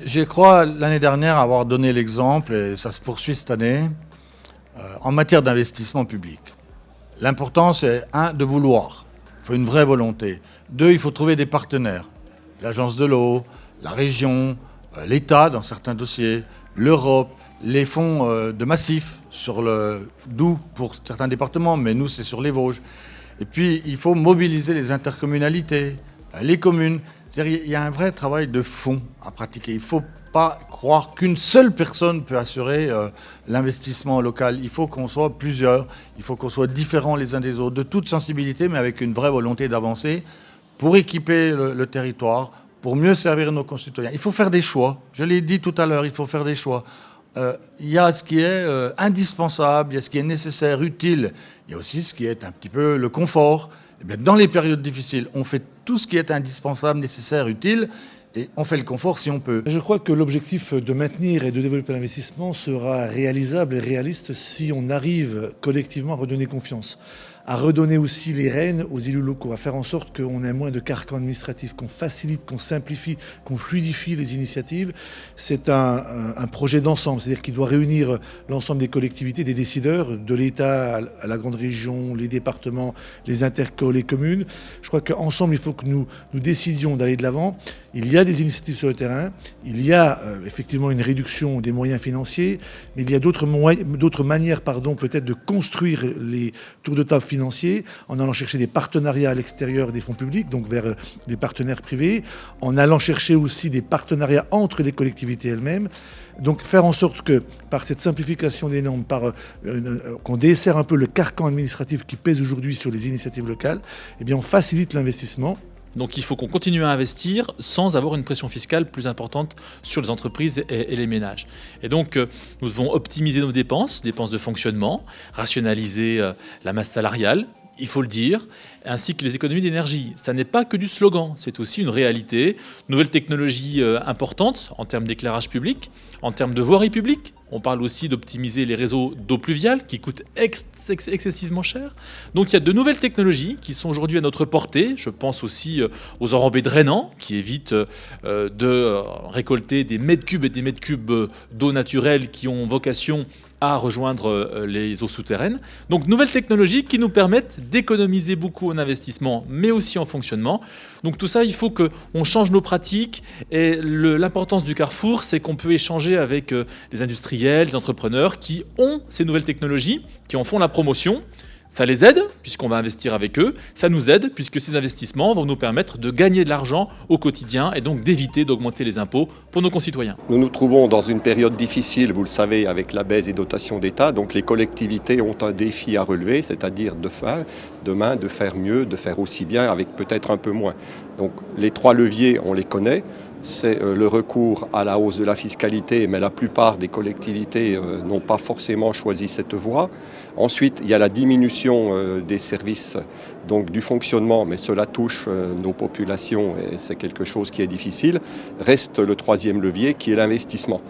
Je crois l'année dernière avoir donné l'exemple, et ça se poursuit cette année, en matière d'investissement public. L'important, c'est de vouloir. Il faut une vraie volonté. 2, il faut trouver des partenaires. L'agence de l'eau, la région, l'État dans certains dossiers, l'Europe, les fonds de massif sur le Doubs pour certains départements, mais nous, c'est sur les Vosges. Et puis, il faut mobiliser les intercommunalités, les communes. C'est-à-dire, il y a un vrai travail de fond à pratiquer. Il ne faut pas croire qu'une seule personne peut assurer l'investissement local. Il faut qu'on soit plusieurs, il faut qu'on soit différents les uns des autres, de toute sensibilité, mais avec une vraie volonté d'avancer pour équiper le territoire, pour mieux servir nos concitoyens. Il faut faire des choix. Je l'ai dit tout à l'heure, il faut faire des choix. Il y a ce qui est indispensable, il y a ce qui est nécessaire, utile. Il y a aussi ce qui est un petit peu le confort. Eh bien, dans les périodes difficiles, on fait tout ce qui est indispensable, nécessaire, utile, et on fait le confort si on peut. Je crois que l'objectif de maintenir et de développer l'investissement sera réalisable et réaliste si on arrive collectivement à redonner confiance, à redonner aussi les rênes aux élus locaux, à faire en sorte qu'on ait moins de carcans administratifs, qu'on facilite, qu'on simplifie, qu'on fluidifie les initiatives. C'est un projet d'ensemble, c'est-à-dire qu'il doit réunir l'ensemble des collectivités, des décideurs, de l'État à la grande région, les départements, les intercos, les communes. Je crois qu'ensemble, il faut que nous décidions d'aller de l'avant. Il y a des initiatives sur le terrain, il y a effectivement une réduction des moyens financiers, mais il y a d'autres manières peut-être de construire les tours de table financiers en allant chercher des partenariats à l'extérieur des fonds publics, donc vers des partenaires privés, en allant chercher aussi des partenariats entre les collectivités elles-mêmes. Donc faire en sorte que par cette simplification des normes, qu'on desserre un peu le carcan administratif qui pèse aujourd'hui sur les initiatives locales, eh bien on facilite l'investissement. Donc il faut qu'on continue à investir sans avoir une pression fiscale plus importante sur les entreprises et les ménages. Et donc nous devons optimiser nos dépenses de fonctionnement, rationaliser la masse salariale, il faut le dire, ainsi que les économies d'énergie. Ça n'est pas que du slogan, c'est aussi une réalité. Nouvelles technologies importantes en termes d'éclairage public, en termes de voirie publique. On parle aussi d'optimiser les réseaux d'eau pluviale qui coûtent excessivement cher. Donc il y a de nouvelles technologies qui sont aujourd'hui à notre portée. Je pense aussi aux enrobés drainants qui évitent de récolter des mètres cubes et des mètres cubes d'eau naturelle qui ont vocation à rejoindre les eaux souterraines. Donc nouvelles technologies qui nous permettent d'économiser beaucoup en investissement mais aussi en fonctionnement. Donc tout ça, il faut qu'on change nos pratiques et l'importance du Carrefour, c'est qu'on peut échanger avec les industriels, les entrepreneurs qui ont ces nouvelles technologies, qui en font la promotion. Ça les aide, puisqu'on va investir avec eux. Ça nous aide, puisque ces investissements vont nous permettre de gagner de l'argent au quotidien et donc d'éviter d'augmenter les impôts pour nos concitoyens. Nous nous trouvons dans une période difficile, vous le savez, avec la baisse des dotations d'État. Donc les collectivités ont un défi à relever, c'est-à-dire demain de faire mieux, de faire aussi bien avec peut-être un peu moins. Donc les 3 leviers, on les connaît. C'est le recours à la hausse de la fiscalité, mais la plupart des collectivités n'ont pas forcément choisi cette voie. Ensuite, il y a la diminution des services, donc du fonctionnement, mais cela touche nos populations et c'est quelque chose qui est difficile. Reste le 3e levier qui est l'investissement.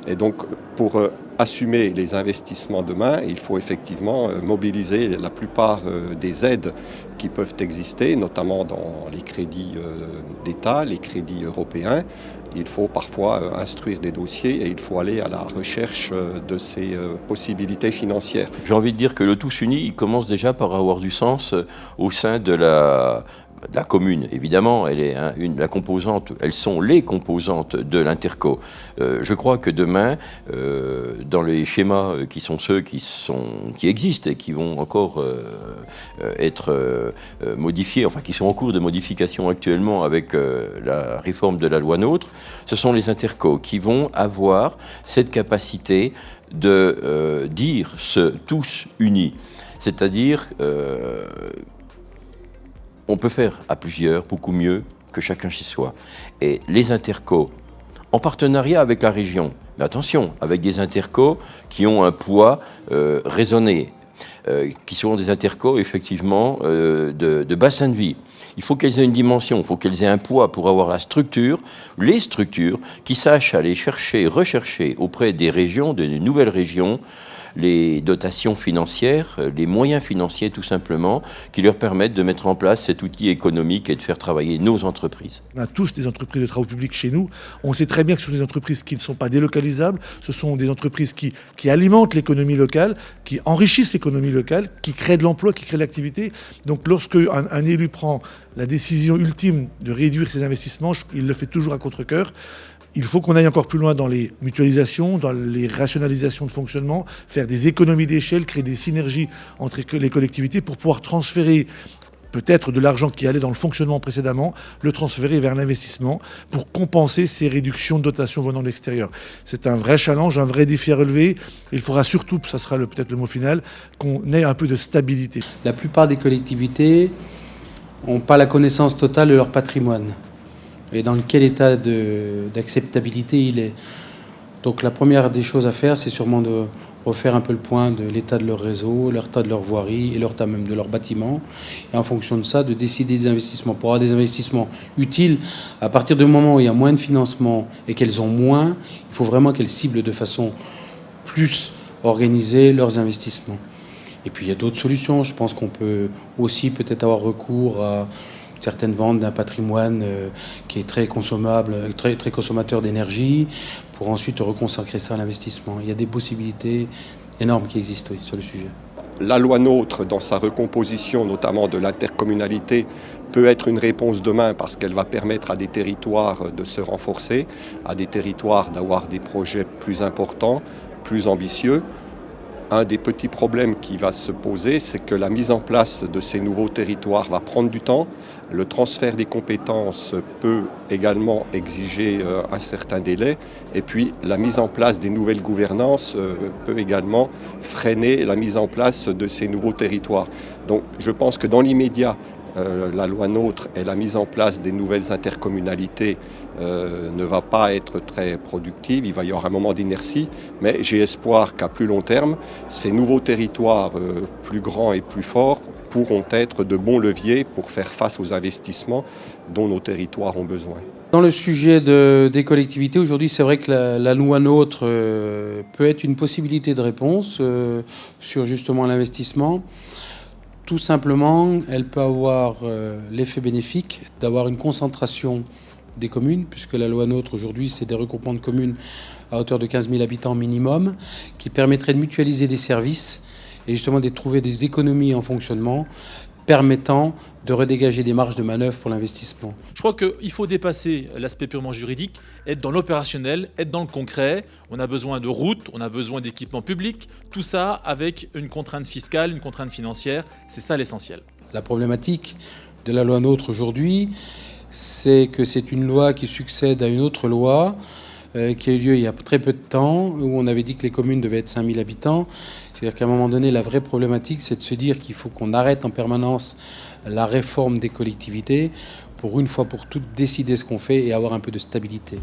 Et donc, pour assumer les investissements demain, il faut effectivement mobiliser la plupart des aides qui peuvent exister, notamment dans les crédits d'État, les crédits européens. Il faut parfois instruire des dossiers et il faut aller à la recherche de ces possibilités financières. J'ai envie de dire que le tous uni, il commence déjà par avoir du sens au sein de la commune. Évidemment, elles sont les composantes de l'interco. Je crois que demain, dans les schémas qui sont ceux qui existent et qui vont encore être modifiés, enfin qui sont en cours de modification actuellement avec la réforme de la loi NOTRe, ce sont les intercos qui vont avoir cette capacité de dire ce tous unis. C'est-à-dire on peut faire à plusieurs beaucoup mieux que chacun chez soi. Et les intercos, en partenariat avec la région, mais attention, avec des intercos qui ont un poids raisonné, qui sont des intercos effectivement de bassin de vie, Il faut qu'elles aient une dimension, il faut qu'elles aient un poids pour avoir la structure, les structures qui sachent aller chercher, rechercher auprès des régions, des nouvelles régions, les dotations financières, les moyens financiers tout simplement, qui leur permettent de mettre en place cet outil économique et de faire travailler nos entreprises. On a tous des entreprises de travaux publics chez nous. On sait très bien que ce sont des entreprises qui ne sont pas délocalisables. Ce sont des entreprises qui alimentent l'économie locale, qui enrichissent l'économie locale, qui créent de l'emploi, qui créent de l'activité. Donc lorsque un élu prend la décision ultime de réduire ses investissements, il le fait toujours à contre-cœur. Il faut qu'on aille encore plus loin dans les mutualisations, dans les rationalisations de fonctionnement, faire des économies d'échelle, créer des synergies entre les collectivités pour pouvoir transférer peut-être de l'argent qui allait dans le fonctionnement précédemment, le transférer vers l'investissement pour compenser ces réductions de dotations venant de l'extérieur. C'est un vrai challenge, un vrai défi à relever. Il faudra surtout, ça sera peut-être le mot final, qu'on ait un peu de stabilité. La plupart des collectivités n'ont pas la connaissance totale de leur patrimoine et dans quel état d'acceptabilité il est. Donc la première des choses à faire, c'est sûrement de refaire un peu le point de l'état de leur réseau, l'état de leur voirie et l'état même de leur bâtiment. Et en fonction de ça, de décider des investissements. Pour avoir des investissements utiles, à partir du moment où il y a moins de financement et qu'elles ont moins, il faut vraiment qu'elles ciblent de façon plus organisée leurs investissements. Et puis il y a d'autres solutions. Je pense qu'on peut aussi peut-être avoir recours à certaines ventes d'un patrimoine qui est très consommable, très consommateur d'énergie, pour ensuite reconsacrer ça à l'investissement. Il y a des possibilités énormes qui existent sur le sujet. La loi NOTRe, dans sa recomposition, notamment de l'intercommunalité, peut être une réponse demain parce qu'elle va permettre à des territoires de se renforcer, à des territoires d'avoir des projets plus importants, plus ambitieux. Un des petits problèmes qui va se poser, c'est que la mise en place de ces nouveaux territoires va prendre du temps. Le transfert des compétences peut également exiger un certain délai. Et puis, la mise en place des nouvelles gouvernances peut également freiner la mise en place de ces nouveaux territoires. Donc, je pense que dans l'immédiat, la loi NOTRe et la mise en place des nouvelles intercommunalités ne va pas être très productive. Il va y avoir un moment d'inertie, mais j'ai espoir qu'à plus long terme, ces nouveaux territoires plus grands et plus forts pourront être de bons leviers pour faire face aux investissements dont nos territoires ont besoin. Dans le sujet des collectivités, aujourd'hui, c'est vrai que la loi NOTRe peut être une possibilité de réponse sur justement l'investissement. Tout simplement, elle peut avoir l'effet bénéfique d'avoir une concentration des communes, puisque la loi NOTRe aujourd'hui, c'est des regroupements de communes à hauteur de 15 000 habitants minimum, qui permettraient de mutualiser des services et justement de trouver des économies en fonctionnement permettant de redégager des marges de manœuvre pour l'investissement. Je crois qu'il faut dépasser l'aspect purement juridique, être dans l'opérationnel, être dans le concret. On a besoin de routes, on a besoin d'équipements publics, tout ça avec une contrainte fiscale, une contrainte financière, c'est ça l'essentiel. La problématique de la loi NOTRe aujourd'hui, c'est que c'est une loi qui succède à une autre loi qui a eu lieu il y a très peu de temps, où on avait dit que les communes devaient être 5000 habitants. C'est-à-dire qu'à un moment donné, la vraie problématique, c'est de se dire qu'il faut qu'on arrête en permanence la réforme des collectivités pour une fois pour toutes décider ce qu'on fait et avoir un peu de stabilité.